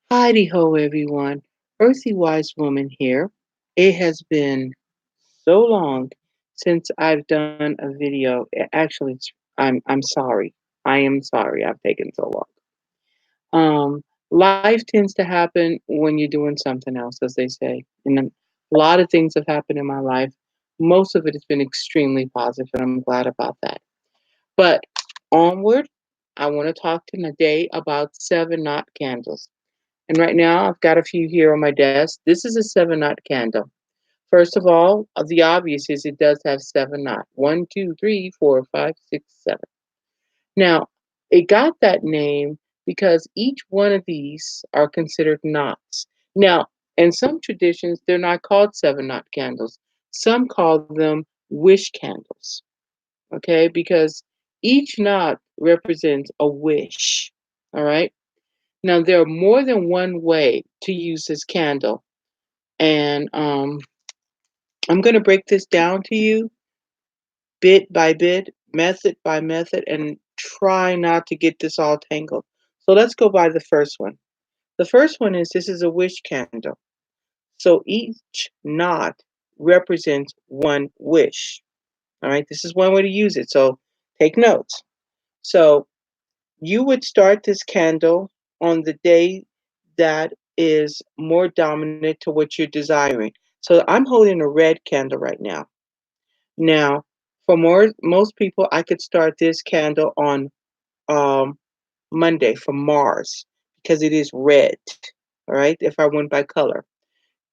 Heidi ho, everyone. Earthy Wise Woman here. It has been so long since I've done a video. Actually, I'm sorry. I am sorry I've taken so long. Life tends to happen when you're doing something else, as they say. And a lot of things have happened in my life. Most of it has been extremely positive, and I'm glad about that. But onward, I want to talk today about 7 knot candles. And right now, I've got a few here on my desk. This is a 7 knot candle. First of all, the obvious is it does have 7 knot. One, two, three, four, five, six, seven. Now, it got that name because each one of these are considered knots. Now, in some traditions, they're not called 7 knot candles. Some call them wish candles, okay? Because each knot represents a wish, all right? Now, there are more than one way to use this candle, and I'm going to break this down to you bit by bit, method by method, and try not to get this all tangled. So let's go by the first one. The first one is this is a wish candle. So each knot represents one wish. All right, this is one way to use it. So take notes. So you would start this candle on the day that is more dominant to what you're desiring. So I'm holding a red candle right now. Now, for most people, I could start this candle on um, Monday for Mars because it is red. All right, if I went by color,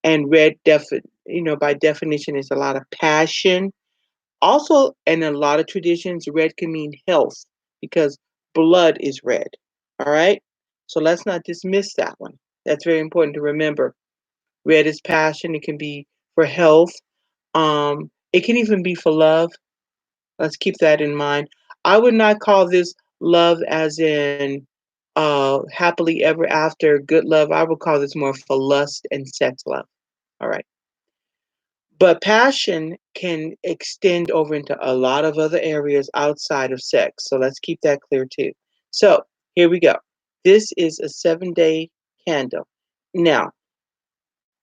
and red, by definition, is a lot of passion. Also, in a lot of traditions, red can mean health because blood is red. All right, so let's not dismiss that one. That's very important to remember. Red is passion. It can be for health. It can even be for love. Let's keep that in mind. I would not call this love as in happily ever after, good love. I would call this more for lust and sex love. All right. But passion can extend over into a lot of other areas outside of sex. So let's keep that clear too. So here we go. This is a 7-day candle. Now,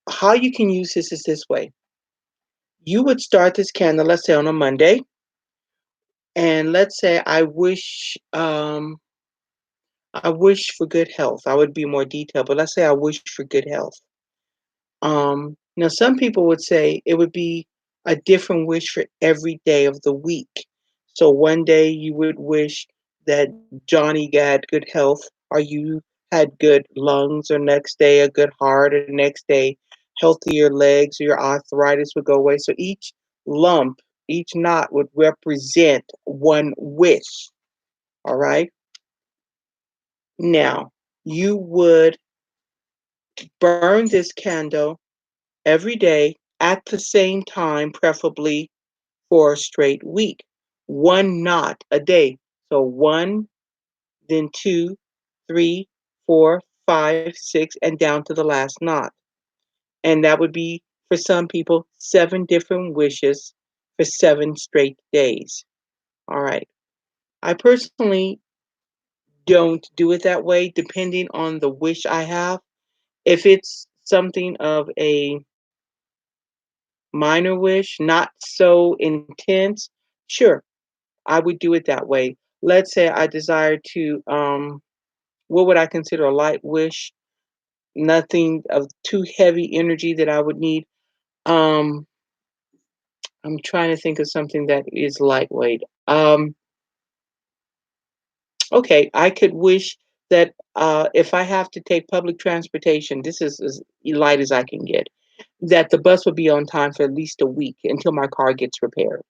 how you can use this is this way. You would start this candle, let's say on a Monday, and let's say I wish for good health. I would be more detailed, but let's say I wish for good health. Now, some people would say it would be a different wish for every day of the week. So one day you would wish that Johnny got good health, or you had good lungs, or next day a good heart, or next day healthier legs, or your arthritis would go away. So lump, each knot would represent one wish. All right. Now, you would burn this candle every day at the same time, preferably for a straight week. One knot a day. So one, then two, three, four, five, six, and down to the last knot. And that would be, for some people, 7 different wishes for 7 straight days. All right. I personally don't do it that way, depending on the wish I have. If it's something of a minor wish, not so intense, sure, I would do it that way. Let's say I desire to, what would I consider a light wish? Nothing of too heavy energy that I would need. Um, I'm trying to think of something that is lightweight. Okay, I could wish that if I have to take public transportation, this is as light as I can get, that the bus would be on time for at least a week until my car gets repaired.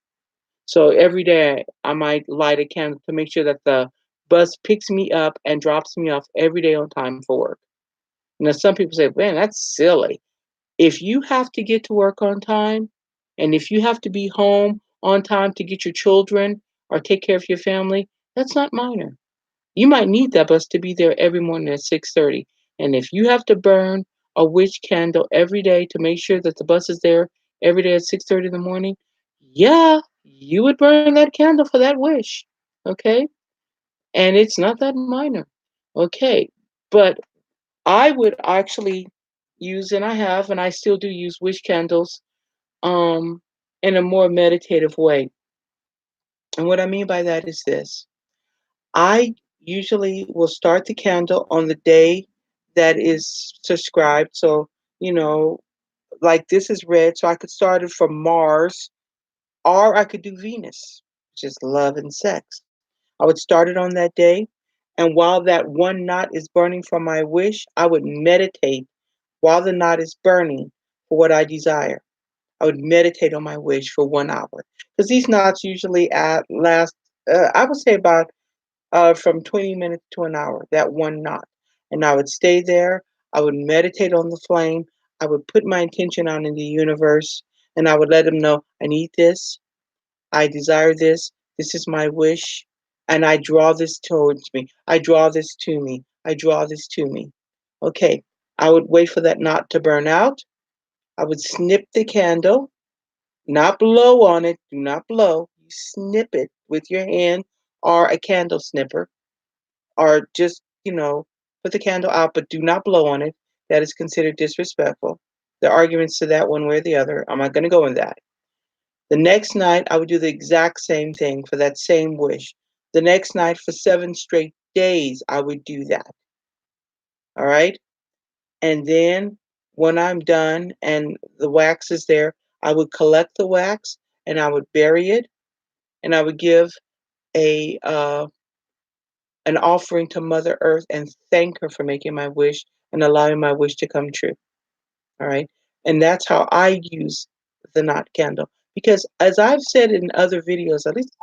So every day I might light a candle to make sure that the bus picks me up and drops me off every day on time for work. Now, some people say, man, that's silly. If you have to get to work on time, and if you have to be home on time to get your children or take care of your family, that's not minor. You might need that bus to be there every morning at 6:30. And if you have to burn a witch candle every day to make sure that the bus is there every day at 6:30 in the morning, yeah, you would burn that candle for that wish. Okay? And it's not that minor. Okay. But I would actually use, and I have, and I still do use wish candles, um, in a more meditative way. And what I mean by that is this. I usually will start the candle on the day that is prescribed. So, you know, like this is red, so I could start it from Mars, or I could do Venus, which is love and sex. I would start it on that day, and while that one knot is burning for my wish, I would meditate while the knot is burning for what I desire. I would meditate on my wish for 1 hour because these knots usually last, I would say about from 20 minutes to an hour, that one knot. And I would stay there. I would meditate on the flame. I would put my intention out in the universe, and I would let them know I need this. I desire this. This is my wish. And I draw this towards me. I draw this to me. I draw this to me. Okay. I would wait for that knot to burn out. I would snip the candle, not blow on it. Do not blow. You snip it with your hand or a candle snipper, or just, put the candle out, but do not blow on it. That is considered disrespectful. There are arguments to that one way or the other. I'm not going to go in that. The next night, I would do the exact same thing for that same wish. The next night, for 7 straight days, I would do that. All right. And then when I'm done and the wax is there, I would collect the wax and I would bury it, and I would give a an offering to Mother Earth and thank her for making my wish and allowing my wish to come true. All right. And that's how I use the knot candle. Because as I've said in other videos, at least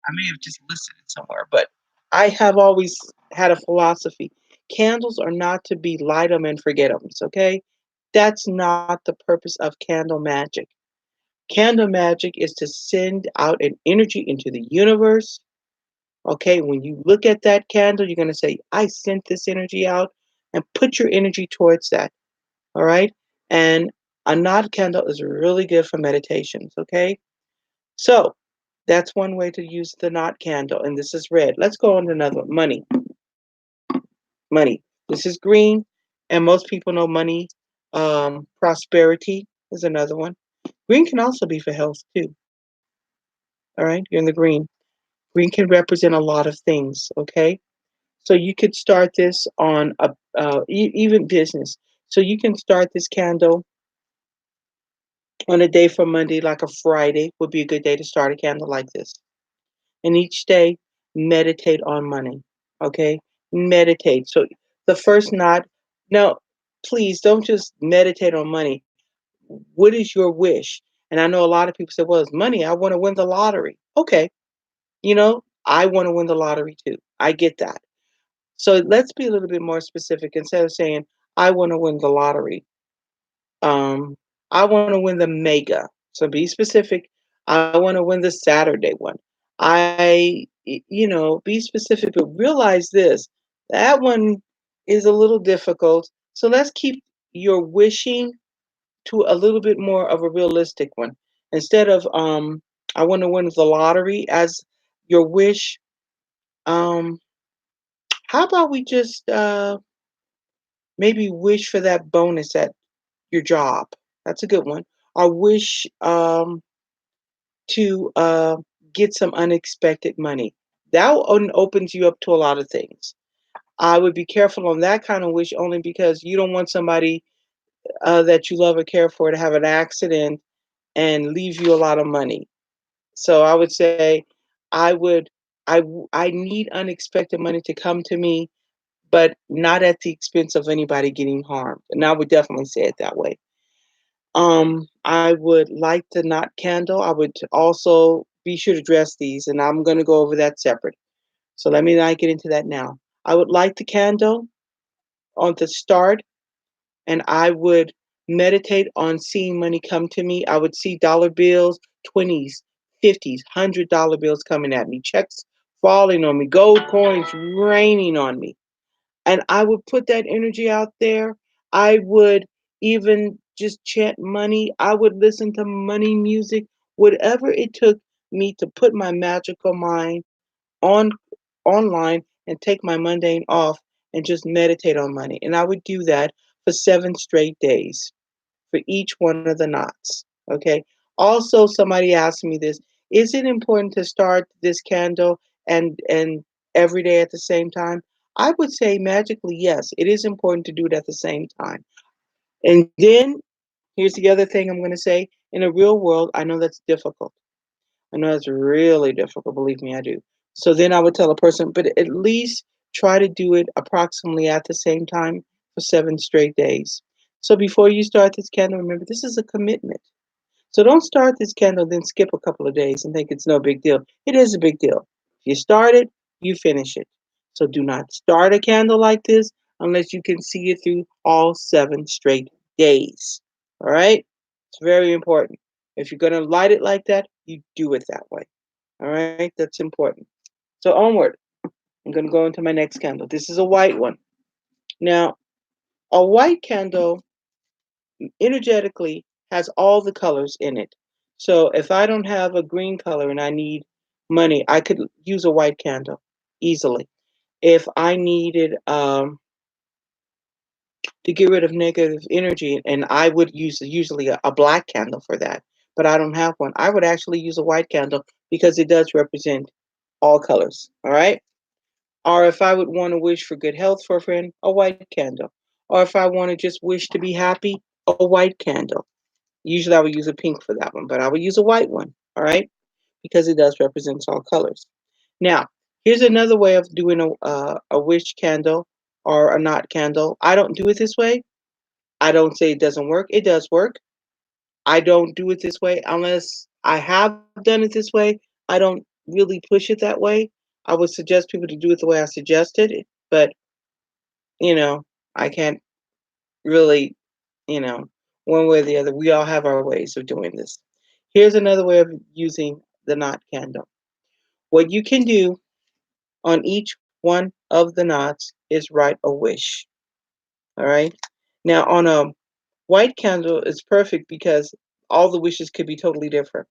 I may have just listed it somewhere, but I have always had a philosophy. Candles are not to be light 'em and forget 'ems, okay? That's not the purpose of candle magic. Candle magic is to send out an energy into the universe. Okay, when you look at that candle, you're going to say, I sent this energy out, and put your energy towards that. All right. And a knot candle is really good for meditations. Okay. So that's one way to use the knot candle. And this is red. Let's go on to another one. Money. Money. This is green. And most people know money. Prosperity is another one. Green can also be for health too. All right. You're in the green. Green can represent a lot of things. Okay. So you could start this on even business. So you can start this candle on a day from Monday, like a Friday, would be a good day to start a candle like this. And each day, meditate on money. Okay, meditate. So the first knot. Now, please don't just meditate on money. What is your wish? And I know a lot of people say, "Well, it's money. I want to win the lottery." Okay, I want to win the lottery too. I get that. So let's be a little bit more specific. Instead of saying, I want to win the lottery, um, I want to win the mega. So be specific. I want to win the Saturday one. Be specific, but realize this, that one is a little difficult. So let's keep your wishing to a little bit more of a realistic one. Instead of, I want to win the lottery as your wish, um, how about we just maybe wish for that bonus at your job? That's a good one. Or wish to get some unexpected money. That opens you up to a lot of things. I would be careful on that kind of wish only because you don't want somebody that you love or care for to have an accident and leave you a lot of money. So I would say I would I need unexpected money to come to me, but not at the expense of anybody getting harmed. And I would definitely say it that way. I would light the knot candle. I would also be sure to dress these, and I'm going to go over that separate. So let me not get into that now. I would light the candle on the start, and I would meditate on seeing money come to me. I would see dollar bills, 20s, 50s, $100 bills coming at me, checks falling on me, gold coins raining on me, and I would put that energy out there. I would even just chant money. I would listen to money music, whatever it took me to put my magical mind on online and take my mundane off and just meditate on money. And I would do that for 7 straight days for each one of the knots. Okay. Also, somebody asked me this: is it important to start this candle and every day at the same time? I would say magically yes. It is important to do it at the same time. And then here's the other thing I'm going to say: in a real world, I know that's difficult. I know that's really difficult. Believe me, I do. So then I would tell a person, but at least try to do it approximately at the same time for 7 straight days. So before you start this candle, remember this is a commitment. So don't start this candle, then skip a couple of days and think it's no big deal. It is a big deal. If you start it, you finish it. So do not start a candle like this unless you can see it through all 7 straight days. All right? It's very important. If you're going to light it like that, you do it that way. All right? That's important. So onward. I'm going to go into my next candle. This is a white one. Now, a white candle energetically has all the colors in it. So if I don't have a green color and I need money, I could use a white candle easily. If I needed to get rid of negative energy, and I would use usually a black candle for that, but I don't have one. I would actually use a white candle because it does represent all colors. All right. Or if I would want to wish for good health for a friend, a white candle. Or if I want to just wish to be happy, a white candle. Usually I would use a pink for that one, but I would use a white one, all right? Because it does represent all colors. Now, here's another way of doing a wish candle or a knot candle. I don't do it this way. I don't say it doesn't work. It does work. I don't do it this way unless I have done it this way. I don't really push it that way. I would suggest people to do it the way I suggested it, but you know, I can't really, you know, one way or the other. We all have our ways of doing this. Here's another way of using the knot candle. What you can do on each one of the knots is write a wish. All right. Now, on a white candle, it's perfect because all the wishes could be totally different.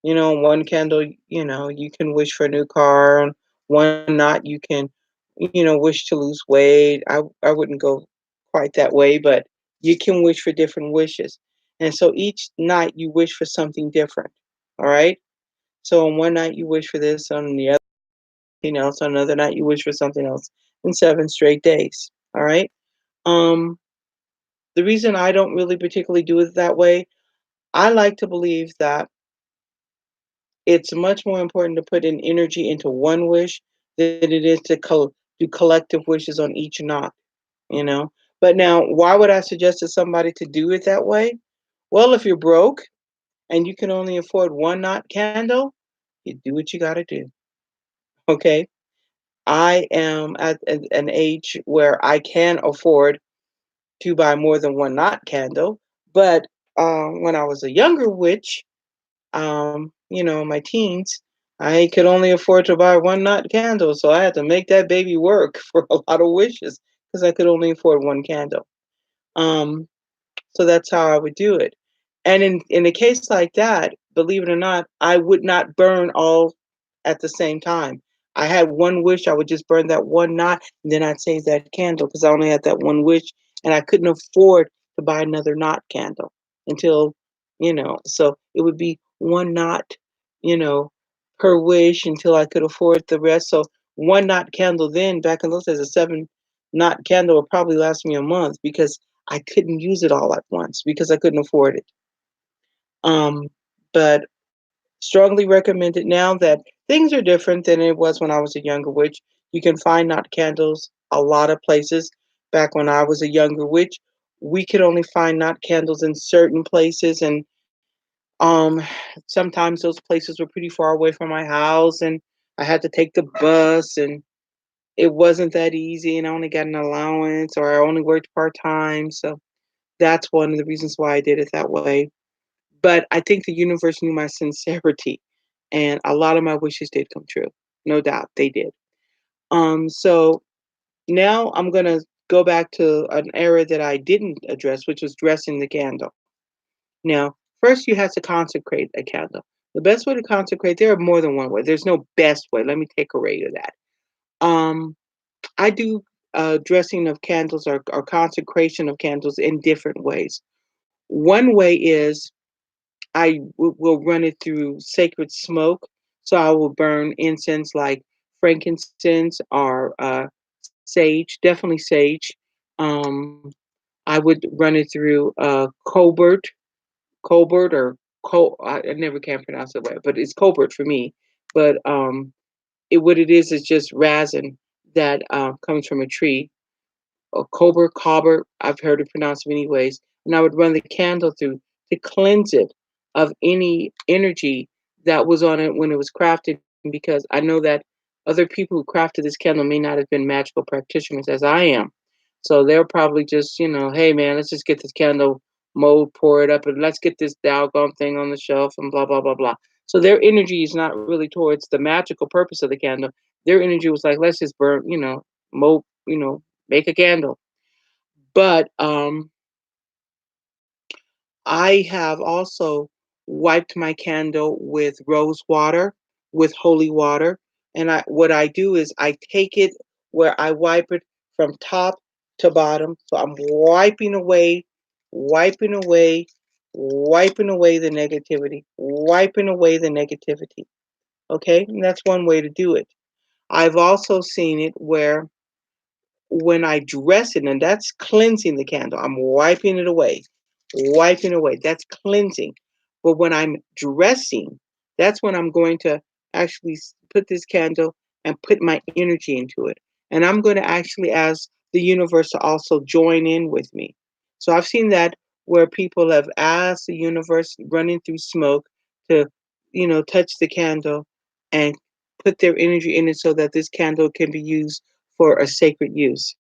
One candle, you can wish for a new car. On one knot, you can, wish to lose weight. I wouldn't go quite that way, but you can wish for different wishes. And so each night you wish for something different. All right. So on one night you wish for this, on the other, on another night you wish for something else in 7 straight days. All right. Um, the reason I don't really particularly do it that way, I like to believe that it's much more important to put in energy into one wish than it is to do collective wishes on each knot, you know? But now, why would I suggest to somebody to do it that way? Well, if you're broke and you can only afford one knot candle, you do what you got to do. Okay. I am at an age where I can afford to buy more than one knot candle. But when I was a younger witch, my teens, I could only afford to buy one knot candle, so I had to make that baby work for a lot of wishes because I could only afford one candle. Um, so that's how I would do it. And in a case like that, believe it or not, I would not burn all at the same time. I had one wish, I would just burn that one knot, and then I'd save that candle because I only had that one wish, and I couldn't afford to buy another knot candle until, so it would be one knot, you know, per wish until I could afford the rest. So one knot candle then, back in those days, a 7 knot candle would probably last me a month because I couldn't use it all at once because I couldn't afford it. But strongly recommend it now that things are different than it was when I was a younger witch. You can find knot candles a lot of places. Back when I was a younger witch, we could only find knot candles in certain places, and um, sometimes those places were pretty far away from my house, and I had to take the bus, and it wasn't that easy, and I only got an allowance, or I only worked part time, so that's one of the reasons why I did it that way. But I think the universe knew my sincerity, and a lot of my wishes did come true. No doubt, they did. So now I'm gonna go back to an area that I didn't address, which was dressing the candle. Now, first you have to consecrate a candle. The best way to consecrate, there are more than one way. There's no best way. Let me take away to that. Um, I do. dressing of candles or consecration of candles in different ways. One way is will run it through sacred smoke. So I will burn incense like frankincense or sage, definitely sage. Um, I would run it through Colbert or I never can pronounce it right, but it's Colbert for me. But what it is just resin that comes from a tree, or cobber. I've heard it pronounced many ways. And I would run the candle through to cleanse it of any energy that was on it when it was crafted, because I know that other people who crafted this candle may not have been magical practitioners as I am. So they're probably just, hey man, let's just get this candle mold, pour it up, and let's get this doggone thing on the shelf and blah blah blah blah. So their energy is not really towards the magical purpose of the candle. Their energy was like, let's just burn, mold, make a candle. But I have also wiped my candle with rose water, with holy water. And what I do is I take it where I wipe it from top to bottom. So I'm wiping away, wiping away the negativity, wiping away the negativity. Okay? And that's one way to do it. I've also seen it where when I dress it, and that's cleansing the candle, I'm wiping away. That's cleansing. But when I'm dressing, that's when I'm going to actually put this candle and put my energy into it. And I'm going to actually ask the universe to also join in with me. So I've seen that where people have asked the universe running through smoke to, touch the candle and put their energy in it so that this candle can be used for a sacred use.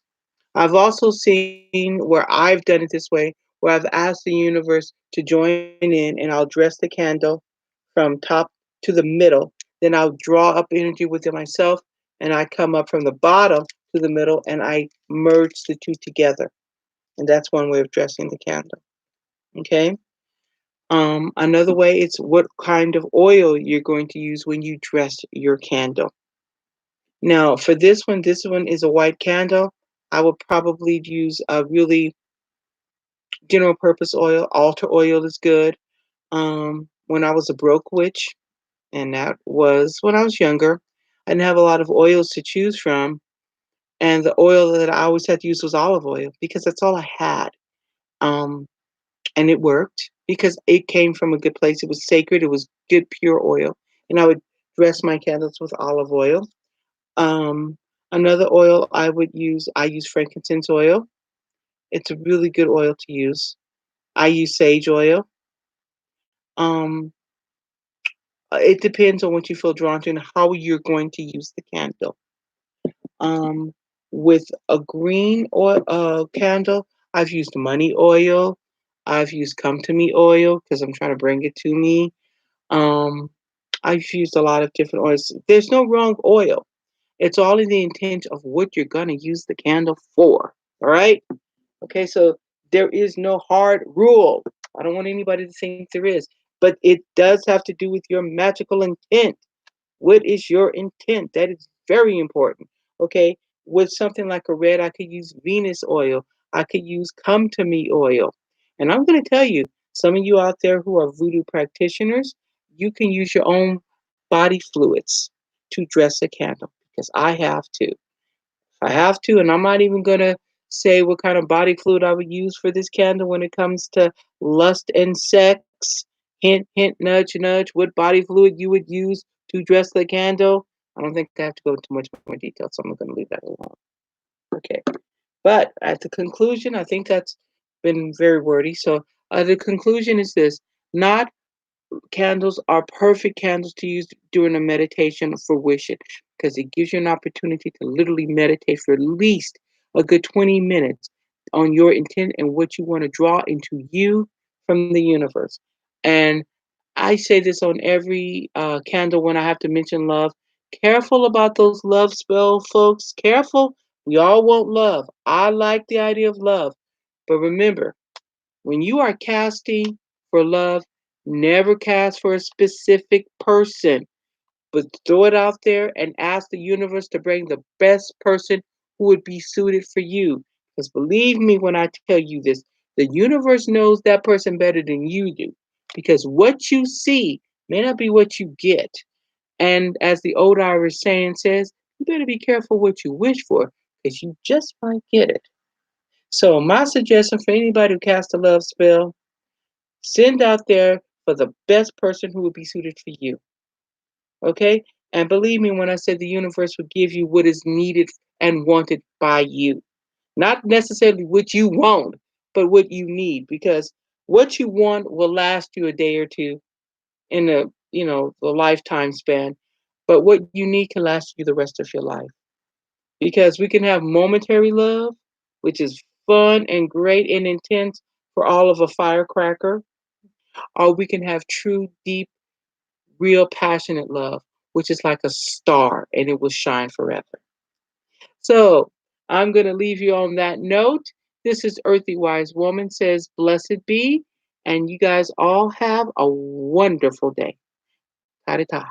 I've also seen where I've done it this way, where I've asked the universe to join in and I'll dress the candle from top to the middle. Then I'll draw up energy within myself and I come up from the bottom to the middle and I merge the two together. And that's one way of dressing the candle. Okay. Another way it's what kind of oil you're going to use when you dress your candle. Now, for this one is a white candle. I would probably use a really general purpose oil. Altar oil is good. When I was a broke witch, and that was when I was younger, I didn't have a lot of oils to choose from. And the oil that I always had to use was olive oil because that's all I had. Um, and it worked because it came from a good place. It was sacred. It was good, pure oil. And I would dress my candles with olive oil. Um, Another oil I use frankincense oil. It's a really good oil to use. I use sage oil. Um, it depends on what you feel drawn to and how you're going to use the candle. Um, with a green oil candle, I've used money oil. I've used come to me oil because I'm trying to bring it to me. Um, I've used a lot of different oils. There's no wrong oil. It's all in the intent of what you're gonna use the candle for. All right. Okay, so there is no hard rule. I don't want anybody to think there is, but it does have to do with your magical intent. What is your intent? That is very important. Okay, with something like a red, I could use Venus oil. I could use Come to Me oil. And I'm going to tell you, some of you out there who are voodoo practitioners, you can use your own body fluids to dress a candle because I have to. I have to, and I'm not even gonna say what kind of body fluid I would use for this candle when it comes to lust and sex. Hint, hint, nudge, nudge. What body fluid you would use to dress the candle? I don't think I have to go into much more detail, so I'm gonna leave that alone. Okay. But at the conclusion, I think that's been very wordy. So the conclusion is this: not candles are perfect candles to use during a meditation for wishing because it gives you an opportunity to literally meditate for at least a good 20 minutes on your intent and what you want to draw into you from the universe. And I say this on every candle when I have to mention love. Careful about those love spells, folks. Careful. We all want love. I like the idea of love. But remember, when you are casting for love, never cast for a specific person, but throw it out there and ask the universe to bring the best person who would be suited for you. Because believe me when I tell you this, the universe knows that person better than you do. Because what you see may not be what you get. And as the old Irish saying says, you better be careful what you wish for, because you just might get it. So, my suggestion for anybody who casts a love spell, send out there for the best person who would be suited for you. Okay? And believe me when I said the universe will give you what is needed and wanted by you. Not necessarily what you want, but what you need. Because what you want will last you a day or two in the lifetime span. But what you need can last you the rest of your life. Because we can have momentary love, which is fun and great and intense for all of a firecracker, or we can have true, deep, real, passionate love, which is like a star and it will shine forever. So I'm going to leave you on that note. This is Earthy Wise Woman says, blessed be, and you guys all have a wonderful day. Ta ta.